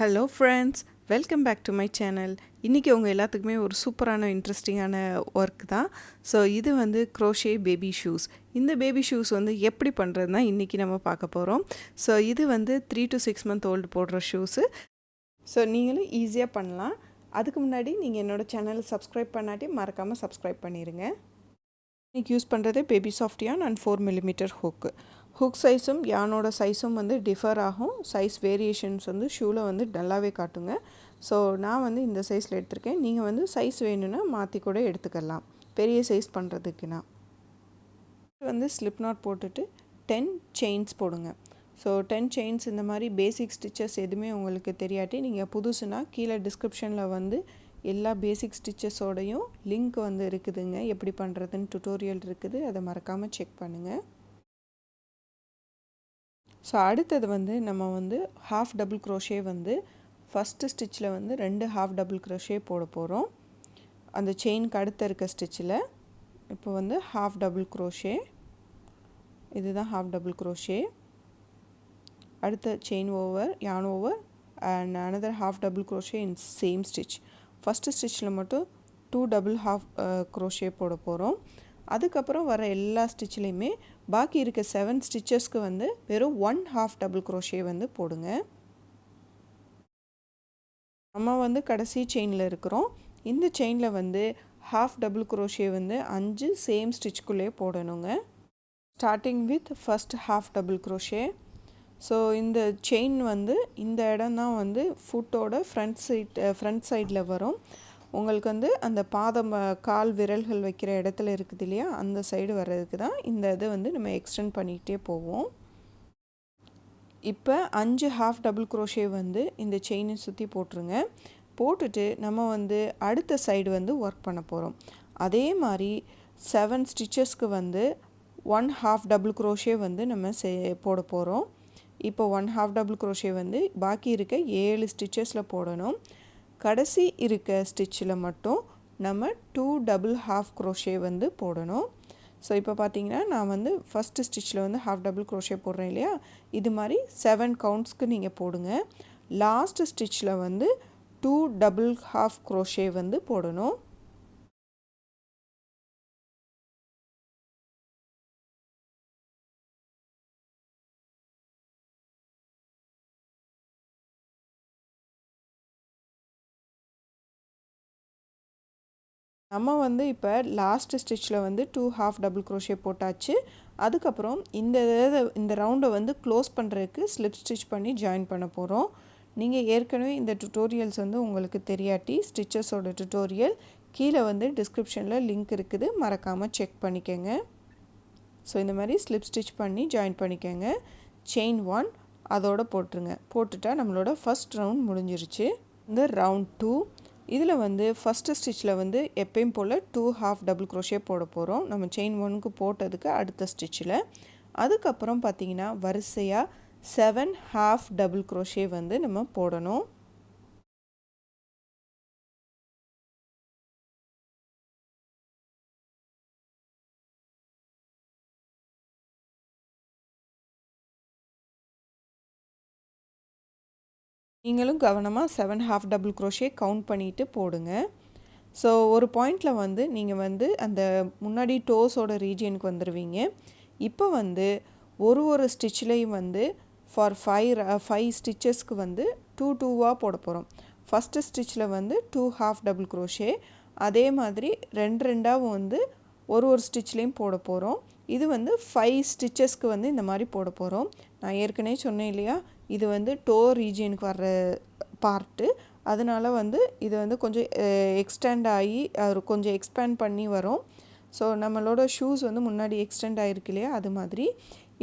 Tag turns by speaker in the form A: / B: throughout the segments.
A: Hello friends, welcome back to my channel. இன்றைக்கி உங்கள் எல்லாத்துக்குமே ஒரு சூப்பரான இன்ட்ரெஸ்டிங்கான ஒர்க் தான். ஸோ இது வந்து க்ரோஷே பேபி ஷூஸ். இந்த பேபி ஷூஸ் வந்து எப்படி பண்ணுறது தான் இன்றைக்கி நம்ம பார்க்க போகிறோம். ஸோ இது வந்து 3 to 6 month ஓல்டு போடுற ஷூஸு. ஸோ நீங்களும் ஈஸியாக பண்ணலாம். அதுக்கு முன்னாடி நீங்கள் என்னோடய சேனலை சப்ஸ்கிரைப் பண்ணாட்டி மறக்காமல் சப்ஸ்கிரைப் பண்ணிடுங்க. இன்றைக்கி யூஸ் பண்ணுறது பேபி சாஃப்ட் யான் அண்ட் 4mm ஹூக்கு. ஹுக் சைஸும் யானோட சைஸும் வந்து டிஃபர் ஆகும். சைஸ் வேரியேஷன்ஸ் வந்து ஷூவில் வந்து நல்லாவே காட்டுங்க. ஸோ நான் வந்து இந்த சைஸில் எடுத்திருக்கேன். நீங்கள் வந்து சைஸ் வேணும்னா மாற்றி கூட எடுத்துக்கலாம், பெரிய சைஸ் பண்ணுறதுக்குன்னா. வந்து ஸ்லிப் நாட் போட்டுட்டு 10 செயின்ஸ் போடுங்க. ஸோ 10 செயின்ஸ் இந்த மாதிரி பேசிக் ஸ்டிச்சஸ் எதுவுமே உங்களுக்கு தெரியாட்டி நீங்கள் புதுசுனா கீழே டிஸ்கிரிப்ஷனில் வந்து எல்லா பேசிக் ஸ்டிச்சஸோடையும் லிங்க் வந்து இருக்குதுங்க. எப்படி பண்ணுறதுன்னு டுட்டோரியல் இருக்குது, அதை மறக்காமல் செக் பண்ணுங்கள். ஸோ அடுத்தது வந்து நம்ம வந்து ஹாஃப் டபுள் க்ரோஷே வந்து ஃபஸ்ட்டு ஸ்டிச்சில் வந்து 2 ஹாஃப் டபுள் க்ரோஷே போட போகிறோம். அந்த செயினுக்கு அடுத்த இருக்க ஸ்டிச்சில் இப்போ வந்து ஹாஃப் டபுள் க்ரோஷே, இதுதான் ஹாஃப் டபுள் க்ரோஷே. அடுத்த chain over, yarn over and another half double crochet in same stitch. First ஸ்டிச்சில் மட்டும் 2 டபுள் ஹாஃப் க்ரோஷே போட போகிறோம். அதுக்கப்புறம் வர எல்லா ஸ்டிச்லேயுமே பாக்கி இருக்க 7 ஸ்டிச்சஸ்க்கு வந்து வெறும் 1 ஹாஃப் டபுள் க்ரோஷே வந்து போடுங்க. நம்ம வந்து கடைசி செயினில் இருக்கிறோம். இந்த செயினில் வந்து ஹாஃப் டபுள் க்ரோஷே வந்து 5 சேம் ஸ்டிச்சுக்குள்ளே போடணுங்க. Starting with first half double crochet. So இந்த செயின் வந்து இந்த இடம் தான் வந்து ஃபுட்டோட ஃப்ரண்ட் சைடில் வரும். உங்களுக்கு வந்து அந்த பாதம் கால் விரல்கள் வைக்கிற இடத்துல இருக்குது இல்லையா, அந்த சைடு வர்றதுக்கு தான் இந்த இது வந்து நம்ம எக்ஸ்டெண்ட் பண்ணிக்கிட்டே போவோம். இப்போ 5 ஹாஃப் டபுள் க்ரோஷே வந்து இந்த செயினை சுற்றி போட்டுருங்க. போட்டுட்டு நம்ம வந்து அடுத்த சைடு வந்து ஒர்க் பண்ண போகிறோம். அதே மாதிரி 7 ஸ்டிச்சஸ்க்கு வந்து 1 ஹாஃப் டபுள் க்ரோஷே வந்து நம்ம போட போகிறோம். இப்போ 1 ஹாஃப் டபுள் க்ரோஷே வந்து பாக்கி இருக்க 7 ஸ்டிச்சஸில் போடணும். கடைசி இருக்க ஸ்டிச்சில் மட்டும் நம்ம 2 டபுள் ஹாஃப் க்ரோஷே வந்து போடணும். ஸோ இப்போ பார்த்தீங்கன்னா நான் வந்து ஃபஸ்ட்டு ஸ்டிச்சில் வந்து ஹாஃப் டபுள் க்ரோஷே போடுறேன் இல்லையா, இது மாதிரி 7 கவுண்ட்ஸ்க்கு நீங்கள் போடுங்க. லாஸ்ட் ஸ்டிச்சில் வந்து 2 டபுள் ஹாஃப் க்ரோஷே வந்து போடணும். நம்ம வந்து இப்போ லாஸ்ட் ஸ்டிச்சில் வந்து 2 ஹாஃப் டபுள் க்ரோஷே போட்டாச்சு. அதுக்கப்புறம் இந்த ரவுண்டை வந்து க்ளோஸ் பண்ணுறதுக்கு ஸ்லிப் ஸ்டிச் பண்ணி ஜாயின் பண்ண போகிறோம். நீங்கள் ஏற்கனவே இந்த டுட்டோரியல்ஸ் வந்து உங்களுக்கு தெரியாட்டி ஸ்டிச்சஸோட டுட்டோரியல் கீழே வந்து டிஸ்கிரிப்ஷனில் லிங்க் இருக்குது, மறக்காமல் செக் பண்ணிக்கோங்க. ஸோ இந்த மாதிரி ஸ்லிப் ஸ்டிச் பண்ணி ஜாயின் பண்ணிக்கோங்க. செயின் 1 அதோடு போட்டுருங்க. போட்டுட்டா நம்மளோட ஃபஸ்ட் ரவுண்ட் முடிஞ்சிருச்சு. இந்த ரவுண்ட் 2 இதில் வந்து ஃபஸ்ட்டு ஸ்டிச்சில் வந்து எப்பயும் போல் 2 ஹாஃப் டபுள் க்ரோஷே போட போகிறோம். நம்ம செயின் 1க்கு போட்டதுக்கு அடுத்த ஸ்டிச்சில். அதுக்கப்புறம் பார்த்திங்கன்னா வரிசையாக 7 ஹாஃப் டபுள் க்ரோஷே வந்து நம்ம போடணும். நீங்களும் கவனமாக 7 ஹாஃப் டபுள் க்ரோஷே கவுண்ட் பண்ணிவிட்டு போடுங்க. ஸோ ஒரு பாயிண்டில் வந்து நீங்கள் வந்து அந்த முன்னாடி டோஸோட ரீஜியனுக்கு வந்துடுவீங்க. இப்போ வந்து ஒரு ஸ்டிச்லேயும் வந்து ஃபார் 5 ஸ்டிச்சஸ்க்கு வந்து 2 போட போகிறோம். ஃபஸ்ட்டு ஸ்டிச்சில் வந்து 2 ஹாஃப் டபுள் க்ரோஷே, அதே மாதிரி 2 வந்து ஒரு ஸ்டிச்லேயும் போட போகிறோம். இது வந்து 5 ஸ்டிச்சஸ்க்கு வந்து இந்த மாதிரி போட போகிறோம். நான் ஏற்கனவே சொன்னேன் இல்லையா, இது வந்து டோ ரீஜியனுக்கு வர்ற பார்ட்டு, அதனால் வந்து இது வந்து கொஞ்சம் எக்ஸ்டெண்ட் ஆகி கொஞ்சம் எக்ஸ்பேண்ட் பண்ணி வரும். ஸோ நம்மளோட ஷூஸ் வந்து முன்னாடி எக்ஸ்டெண்ட் ஆகிருக்கு இல்லையா, அது மாதிரி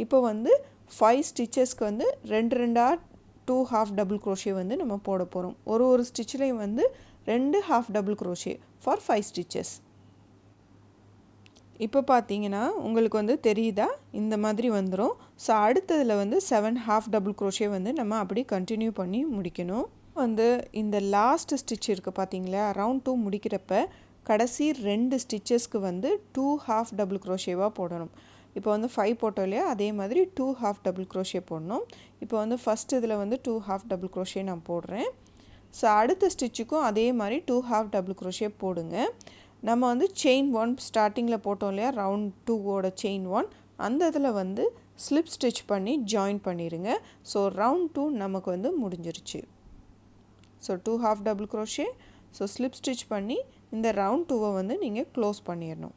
A: இப்போ வந்து 5 ஸ்டிச்சஸ்க்கு வந்து 2 ஹாஃப் டபுள் க்ரோஷே வந்து நம்ம போட போகிறோம். ஒரு ஸ்டிச்லேயும் வந்து 2 half double crochet for 5 stitches. இப்போ பார்த்தீங்கன்னா உங்களுக்கு வந்து தெரியுதா, இந்த மாதிரி வந்துடும். ஸோ அடுத்ததில் வந்து 7 ஹாஃப் டபுள் க்ரோஷே வந்து நம்ம அப்படி கண்டினியூ பண்ணி முடிக்கணும். வந்து இந்த லாஸ்ட் ஸ்டிச் இருக்குது பார்த்தீங்களா, ரவுண்ட் 2 முடிக்கிறப்ப கடைசி 2 ஸ்டிச்சஸ்க்கு வந்து 2 ஹாஃப் டபுள் க்ரோஷேவாக போடணும். இப்போ வந்து 5 போட்டோம் இல்லையா, அதே மாதிரி 2 half double crochet போடணும். இப்போ வந்து ஃபர்ஸ்ட் இதில் வந்து 2 half double crochet நான் போடுறேன். ஸோ அடுத்த ஸ்டிச்சுக்கும் அதே மாதிரி 2 half double crochet போடுங்க. நம்ம வந்து செயின் 1 ஸ்டார்டிங்கில் போட்டோம் இல்லையா, ரவுண்ட் 2ஓட செயின் 1 அந்த இதில் வந்து ஸ்லிப் ஸ்டிச் பண்ணி ஜாயின் பண்ணிடுங்க. ஸோ ரவுண்ட் 2 நமக்கு வந்து முடிஞ்சிருச்சு. So 2 half double crochet, so slip stitch பண்ணி இந்த ரவுண்ட் 2வை வந்து நீங்கள் க்ளோஸ் பண்ணிடணும்.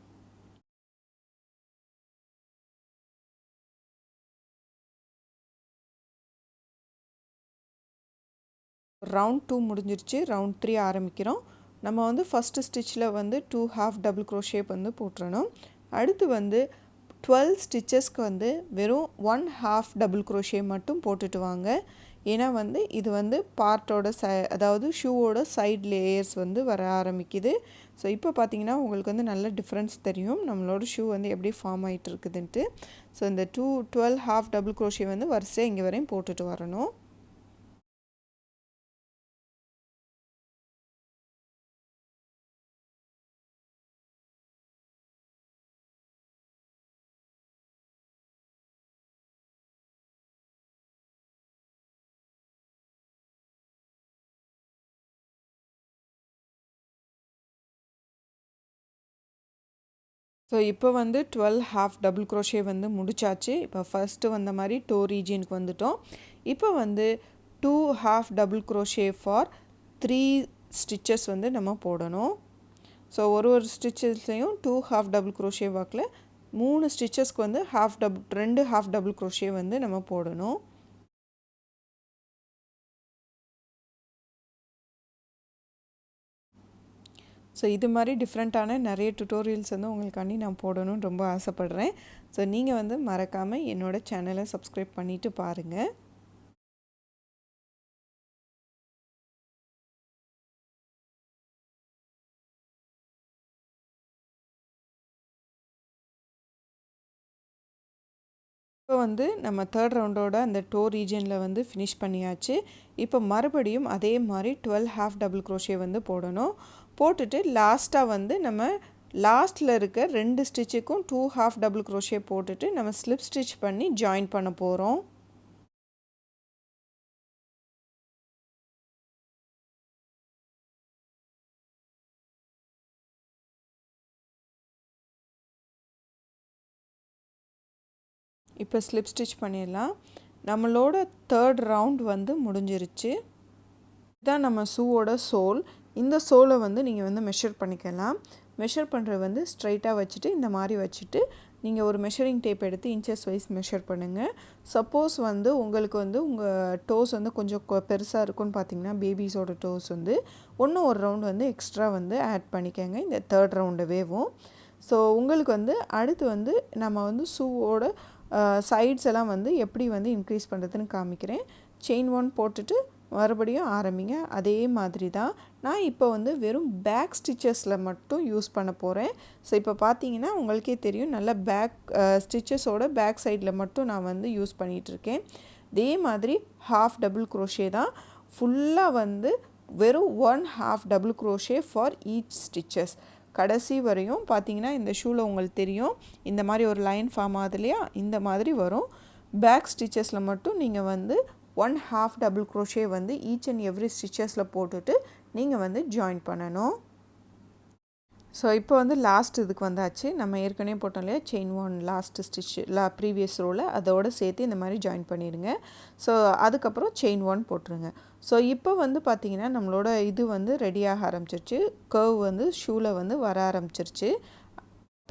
A: ரவுண்ட் 2 முடிஞ்சிருச்சு. ரவுண்ட் 3 ஆரம்பிக்கிறோம். நம்ம வந்து ஃபஸ்ட்டு ஸ்டிச்சில் வந்து 2 half double crochet வந்து போட்டுறணும். அடுத்து வந்து 12 ஸ்டிச்சஸ்க்கு வந்து வெறும் 1 half double crochet மட்டும் போட்டுட்டு வாங்க. ஏன்னா வந்து இது வந்து பார்ட்டோட அதாவது ஷூவோட சைட் லேயர்ஸ் வந்து வர ஆரம்பிக்குது. ஸோ இப்போ பார்த்தீங்கன்னா உங்களுக்கு வந்து நல்ல டிஃப்ரென்ஸ் தெரியும் நம்மளோட ஷூ வந்து எப்படி ஃபார்ம் ஆகிட்டு இருக்குதுன்ட்டு. ஸோ இந்த 12 half double crochet வந்து வரிசையாக இங்கே வரையும் போட்டுட்டு வரணும். ஸோ இப்போ வந்து 12 half double crochet வந்து முடிச்சாச்சு. இப்போ ஃபஸ்ட்டு வந்த மாதிரி டோ ரீஜியனுக்கு வந்துட்டோம். இப்போ வந்து 2 half double crochet for 3 stitches வந்து நம்ம போடணும். ஸோ ஒரு ஸ்டிச்சஸ்லையும் 2 half double crochet வாக்கில் 3 ஸ்டிச்சஸ்க்கு வந்து 2 half double crochet வந்து நம்ம போடணும். ஸோ இது மாதிரி டிஃப்ரெண்ட்டான நிறைய டுட்டோரியல்ஸ் வந்து உங்களுக்காண்டி நான் போடணும்னு ரொம்ப ஆசைப்பட்றேன். ஸோ நீங்கள் வந்து மறக்காமல் என்னோடய சேனலை சப்ஸ்கிரைப் பண்ணிவிட்டு பாருங்கள். இப்போ வந்து நம்ம தேர்ட் ரவுண்டோட அந்த டோ ரீஜனில் வந்து ஃபினிஷ் பண்ணியாச்சு. இப்போ மறுபடியும் அதே மாதிரி 12 half double crochet வந்து போடணும். போட்டுட்டு லாஸ்ட்டாக வந்து நம்ம லாஸ்ட்டில் இருக்க 2 ஸ்டிச்சுக்கும் 2 half double crochet போட்டுட்டு நம்ம ஸ்லிப் ஸ்டிச் பண்ணி ஜாயின் பண்ண போகிறோம். இப்போ ஸ்லிப் ஸ்டிச் பண்ணிடலாம். நம்மளோட தேர்ட் ரவுண்ட் வந்து முடிஞ்சிருச்சு. இதுதான் நம்ம ஷூவோட சோல். இந்த சோலை வந்து நீங்கள் வந்து மெஷர் பண்ணிக்கலாம். மெஷர் பண்ணுறது வந்து ஸ்ட்ரைட்டாக வச்சுட்டு இந்த மாதிரி வச்சுட்டு நீங்கள் ஒரு மெஷரிங் டேப் எடுத்து இன்ச்சஸ் வைஸ் மெஷர் பண்ணுங்கள். சப்போஸ் வந்து உங்களுக்கு வந்து உங்கள் டோஸ் வந்து கொஞ்சம் பெருசாக இருக்குன்னு பார்த்தீங்கன்னா பேபிஸோட டோஸ் வந்து ஒரு ரவுண்ட் வந்து எக்ஸ்ட்ரா வந்து ஆட் பண்ணிக்கோங்க இந்த தேர்ட் ரவுண்டவேவும். ஸோ உங்களுக்கு வந்து அடுத்து வந்து நம்ம வந்து ஷூவோட சைட்ஸ் எல்லாம் வந்து எப்படி வந்து இன்க்ரீஸ் பண்ணுறதுன்னு காமிக்கிறேன். செயின் 1 போட்டுட்டு மறுபடியும் ஆரம்பிங்க. அதே மாதிரி தான் நான் இப்போ வந்து வெறும் பேக் ஸ்டிச்சஸில் மட்டும் யூஸ் பண்ண போகிறேன். ஸோ இப்போ பார்த்தீங்கன்னா உங்களுக்கே தெரியும் நல்ல பேக் ஸ்டிச்சஸோட பேக் சைடில் மட்டும் நான் வந்து யூஸ் பண்ணிகிட்ருக்கேன். அதே மாதிரி half double crochet தான் ஃபுல்லாக வந்து வெறும் 1 half double crochet for each stitches. கடைசி வரையும் பார்த்தீங்கன்னா இந்த ஷூவில் உங்களுக்கு தெரியும் இந்த மாதிரி ஒரு லைன் ஃபார்ம் ஆகுது இல்லையா, இந்த மாதிரி வரும். பேக் ஸ்டிச்சஸில் மட்டும் நீங்கள் வந்து 1 half double crochet வந்து ஈச் அண்ட் எவ்ரி ஸ்டிச்சஸில் போட்டுட்டு நீங்கள் வந்து ஜாயின் பண்ணணும். ஸோ இப்போ வந்து லாஸ்ட் இதுக்கு வந்தாச்சு. நம்ம ஏற்கனவே போட்டோம் இல்லையா செயின் 1 லாஸ்ட் ஸ்டிச் ப்ரீவியஸ் ரோவில் அதோடு சேர்த்து இந்த மாதிரி ஜாயின் பண்ணிடுங்க. ஸோ அதுக்கப்புறம் செயின் 1 போட்டுருங்க. ஸோ இப்போ வந்து பார்த்திங்கன்னா நம்மளோட இது வந்து ரெடியாக ஆரம்பிச்சிருச்சு. கர்வ் வந்து ஷூவில் வந்து வர ஆரம்பிச்சிருச்சு.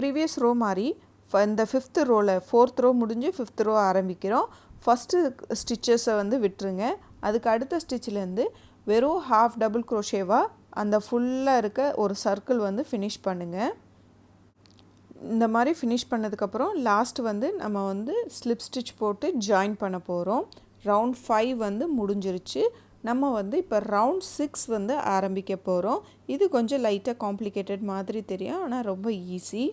A: ப்ரீவியஸ் ரோ மாதிரி இந்த 5th ரோவில் 4th ரோ முடிஞ்சு 5th ரோ ஆரம்பிக்கிறோம். ஃபஸ்ட்டு ஸ்டிச்சஸை வந்து விட்டுருங்க. அதுக்கு அடுத்த ஸ்டிச்சிலேருந்து வெறும் half double crochetவாக அந்த ஃபுல்லாக இருக்க ஒரு சர்க்கிள் வந்து ஃபினிஷ் பண்ணுங்கள். இந்த மாதிரி ஃபினிஷ் பண்ணதுக்கப்புறம் லாஸ்ட் வந்து நம்ம வந்து ஸ்லிப் ஸ்டிச் போட்டு ஜாயின் பண்ண போகிறோம். ரவுண்ட் 5 வந்து முடிஞ்சிருச்சு. நம்ம வந்து இப்போ ரவுண்ட் 6 வந்து ஆரம்பிக்க போகிறோம். இது கொஞ்சம் லைட்டாக காம்ப்ளிகேட்டட் மாதிரி தெரியும், ஆனால் ரொம்ப ஈஸி.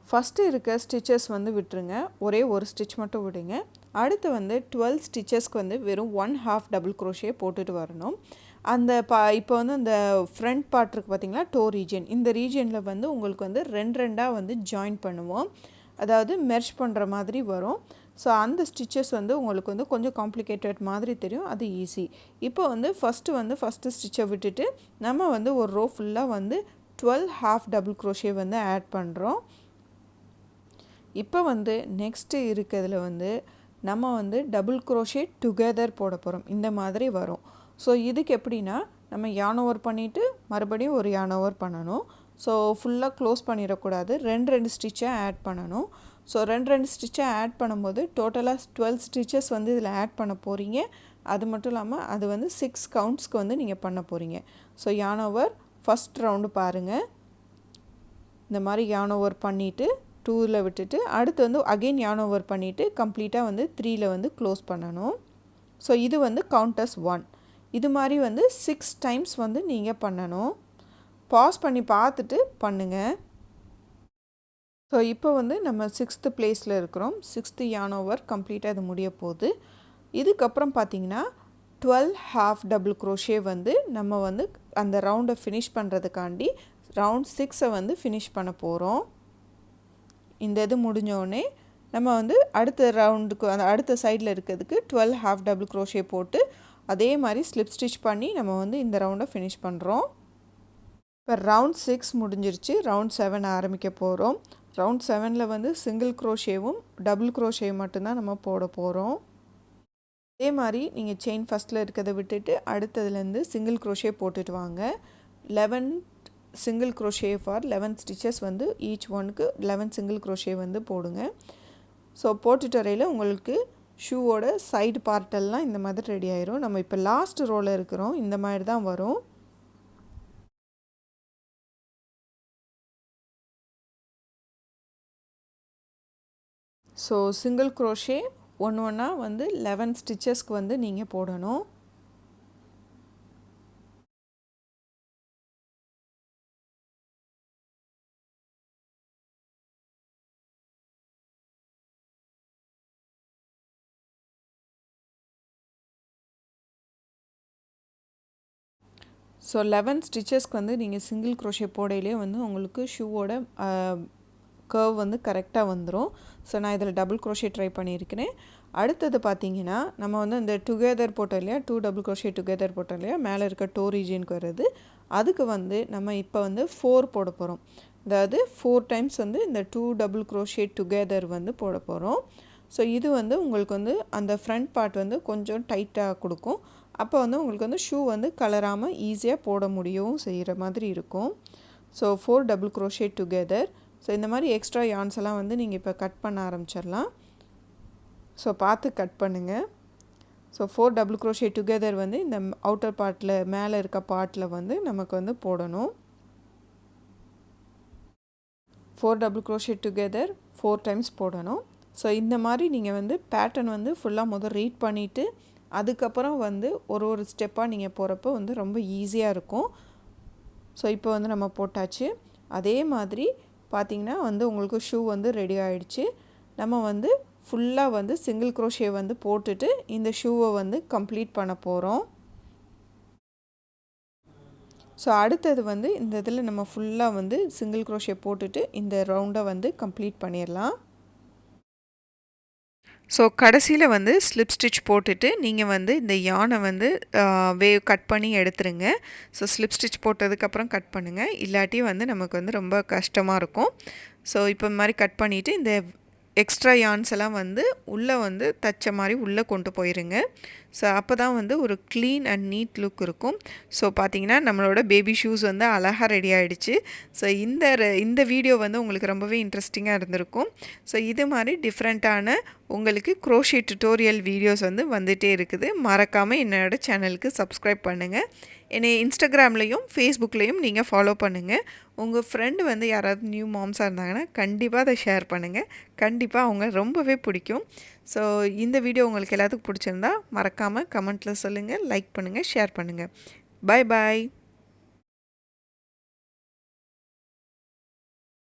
A: ஃபஸ்ட்டு இருக்க ஸ்டிச்சஸ் வந்து விட்டுருங்க. ஒரே ஒரு ஸ்டிச் மட்டும் விடுங்க. அடுத்து வந்து 12 ஸ்டிச்சஸ்க்கு வந்து வெறும் 1 half double crochet போட்டுட்டு வரணும். அந்த இப்போ வந்து அந்த ஃப்ரண்ட் பார்ட் இருக்குது பார்த்திங்களா, டோ ரீஜன். இந்த ரீஜனில் வந்து உங்களுக்கு வந்து 2 வந்து ஜாயின் பண்ணுவோம். அதாவது மெர்ஜ் பண்ணுற மாதிரி வரும். ஸோ அந்த ஸ்டிச்சஸ் வந்து உங்களுக்கு வந்து கொஞ்சம் காம்ப்ளிகேட்டட் மாதிரி தெரியும், அது ஈஸி. இப்போ வந்து ஃபஸ்ட்டு ஸ்டிச்சை விட்டுட்டு நம்ம வந்து ஒரு ரோ ஃபுல்லாக வந்து 12 ஹாஃப் டபுள் க்ரோஷே வந்து ஆட் பண்ணுறோம். இப்போ வந்து நெக்ஸ்ட்டு இருக்கிறதுல வந்து நம்ம வந்து டபுள் க்ரோஷே டுகெதர் போட போகிறோம். இந்த மாதிரி வரும். ஸோ இதுக்கு எப்படின்னா நம்ம yarn over பண்ணிவிட்டு மறுபடியும் ஒரு yarn over பண்ணணும். ஸோ ஃபுல்லாக க்ளோஸ் பண்ணிடக்கூடாது, ரெண்டு ஸ்டிச்சை ஆட் பண்ணணும். ஸோ ரெண்டு ஸ்டிச்சை ஆட் பண்ணும்போது டோட்டலாக 12 ஸ்டிச்சஸ் வந்து இதில் ஆட் பண்ண போகிறீங்க. அது மட்டும் இல்லாமல் அது வந்து 6 கவுண்ட்ஸ்க்கு வந்து நீங்கள் பண்ண போகிறீங்க. So yarn over first round பாருங்கள், இந்த மாதிரி yarn over பண்ணிவிட்டு 2ல் விட்டுட்டு அடுத்து வந்து அகெயின் yarn over பண்ணிவிட்டு கம்ப்ளீட்டாக வந்து 3ல் வந்து க்ளோஸ் பண்ணணும். ஸோ இது வந்து கவுண்டஸ் 1. இது மாதிரி வந்து 6 டைம்ஸ் வந்து நீங்கள் பண்ணணும். பாஸ் பண்ணி பார்த்துட்டு பண்ணுங்கள். ஸோ இப்போ வந்து நம்ம 6th பிளேஸில் இருக்கிறோம். 6th yarn over கம்ப்ளீட்டாக இது முடிய போகுது. இதுக்கப்புறம் பார்த்திங்கன்னா 12 ஹாஃப் டபுள் க்ரோஷே வந்து நம்ம வந்து அந்த ரவுண்டை ஃபினிஷ் பண்ணுறதுக்காண்டி ரவுண்ட் 6ஐ வந்து ஃபினிஷ் பண்ண போகிறோம். இந்த இது முடிஞ்சோடனே நம்ம வந்து அடுத்த ரவுண்டுக்கு அந்த அடுத்த சைடில் இருக்கிறதுக்கு 12 ஹாஃப் டபுள் க்ரோஷே போட்டு அதே மாதிரி ஸ்லிப் ஸ்டிச் பண்ணி நம்ம வந்து இந்த ரவுண்டை ஃபினிஷ் பண்ணுறோம். இப்போ ரவுண்ட் 6 முடிஞ்சிருச்சு, ரவுண்ட் 7 ஆரம்பிக்க போகிறோம். ரவுண்ட் 7ல் வந்து சிங்கிள் க்ரோஷேவும் டபுள் க்ரோஷேவும் மட்டும்தான் நம்ம போட போகிறோம். அதே மாதிரி நீங்கள் செயின் ஃபஸ்ட்டில் இருக்கிறத விட்டுட்டு அடுத்ததுலேருந்து சிங்கிள் க்ரோஷே போட்டுட்டு வாங்க. 11 சிங்கிள் க்ரோஷே ஃபார் 11 ஸ்டிச்சஸ் வந்து ஈச் ஒனுக்கு 11 சிங்கிள் க்ரோஷே வந்து போடுங்க. ஸோ போட்டுட்டு வரையில் உங்களுக்கு ஷூவோட சைடு பார்ட்டெல்லாம் இந்த மாதிரி ரெடி ஆயிரும். நம்ம இப்போ லாஸ்ட் ரோவில் இருக்கிறோம், இந்த மாதிரி தான் வரும். ஸோ சிங்கிள் க்ரோஷே ஒன்றா வந்து 11 ஸ்டிச்சஸ்க்கு வந்து நீங்கள் போடணும். ஸோ 11 ஸ்டிச்சஸ்க்கு வந்து நீங்கள் சிங்கிள் க்ரோஷே போடையிலே வந்து உங்களுக்கு ஷூவோட கர்வ் வந்து கரெக்டாக வந்துடும். ஸோ நான் இதில் டபுள் க்ரோஷே ட்ரை பண்ணியிருக்கிறேன். அடுத்தது பார்த்திங்கன்னா நம்ம வந்து இந்த டுகெதர் போட்டோம் இல்லையா, 2 டபுள் க்ரோஷே டுகெதர் போட்டோம் இல்லையா, மேலே இருக்க டோ ரீஜியனுக்கு வருது. அதுக்கு வந்து நம்ம இப்போ வந்து 4 போட போகிறோம். அதாவது 4 டைம்ஸ் வந்து இந்த 2 டபுள் க்ரோஷே டுகெதர் வந்து போட போகிறோம். ஸோ இது வந்து உங்களுக்கு வந்து அந்த ஃப்ரண்ட் பார்ட் வந்து கொஞ்சம் டைட்டாக கொடுக்கும். அப்போ வந்து உங்களுக்கு வந்து ஷூ வந்து கலராமல் ஈஸியாக போட முடியும் செய்கிற மாதிரி இருக்கும். So 4 double crochet together. So இந்த மாதிரி எக்ஸ்ட்ரா யான்ஸ் எல்லாம் வந்து நீங்கள் இப்போ கட் பண்ண ஆரம்பிச்சிடலாம். ஸோ பார்த்து கட் பண்ணுங்கள். ஸோ 4 டபுள் க்ரோஷே டுகெதர் வந்து இந்த அவுட்டர் பார்ட்டில் மேலே இருக்க பார்ட்டில் வந்து நமக்கு வந்து போடணும். 4 டபுள் க்ரோஷே டுகெதர் 4 டைம்ஸ் போடணும். ஸோ இந்த மாதிரி நீங்கள் வந்து பேட்டர்ன் வந்து ஃபுல்லாக முதல் ரீட் பண்ணிவிட்டு அதுக்கப்புறம் வந்து ஒரு ஸ்டெப்பாக நீங்கள் போகிறப்போ வந்து ரொம்ப ஈஸியாக இருக்கும். ஸோ இப்போ வந்து நம்ம போட்டாச்சு. அதே மாதிரி பார்த்திங்கன்னா வந்து உங்களுக்கு ஷூ வந்து ரெடி ஆகிடுச்சு. நம்ம வந்து ஃபுல்லாக வந்து சிங்கிள் க்ரோஷே வந்து போட்டுட்டு இந்த ஷூவை வந்து கம்ப்ளீட் பண்ண போகிறோம். ஸோ அடுத்தது வந்து இந்த இதில் நம்ம ஃபுல்லாக வந்து சிங்கிள் க்ரோஷே போட்டுட்டு இந்த ரவுண்டை வந்து கம்ப்ளீட் பண்ணிடலாம். ஸோ கடைசியில் வந்து ஸ்லிப் ஸ்டிச் போட்டுட்டு நீங்கள் வந்து இந்த யானை வந்து கட் பண்ணி எடுத்துருங்க. ஸோ ஸ்லிப் ஸ்டிச் போட்டதுக்கப்புறம் கட் பண்ணுங்கள், இல்லாட்டி வந்து நமக்கு வந்து ரொம்ப கஷ்டமாக இருக்கும். ஸோ இப்போ இந்த மாதிரி கட் பண்ணிவிட்டு இந்த எக்ஸ்ட்ரா யான்ஸ் எல்லாம் வந்து உள்ளே வந்து தைச்ச மாதிரி உள்ளே கொண்டு போயிருங்க. ஸோ அப்போ தான் வந்து ஒரு க்ளீன் அண்ட் நீட் லுக் இருக்கும். ஸோ பார்த்திங்கன்னா நம்மளோட பேபி ஷூஸ் வந்து அழகாக ரெடி ஆகிடுச்சு. ஸோ இந்த வீடியோ வந்து உங்களுக்கு ரொம்பவே இன்ட்ரெஸ்டிங்காக இருந்திருக்கும். ஸோ இது மாதிரி டிஃப்ரெண்ட்டான உங்களுக்கு க்ரோஷே டுட்டோரியல் வீடியோஸ் வந்து வந்துகிட்டே இருக்குது. மறக்காமல் என்னோட சேனலுக்கு சப்ஸ்கிரைப் பண்ணுங்கள். என்னை இன்ஸ்டாகிராம்லேயும் ஃபேஸ்புக்லேயும் நீங்கள் ஃபாலோ பண்ணுங்கள். உங்கள் ஃப்ரெண்டு வந்து யாராவது நியூ மாம்ஸாக இருந்தாங்கன்னா கண்டிப்பாக அதை ஷேர் பண்ணுங்கள். கண்டிப்பாக அவங்க ரொம்பவே பிடிக்கும். ஸோ இந்த வீடியோ உங்களுக்கு எல்லாத்துக்கும் பிடிச்சிருந்தா மறக்காமல் கமெண்ட்டில் சொல்லுங்கள், லைக் பண்ணுங்கள், ஷேர் பண்ணுங்கள். பாய் பாய்.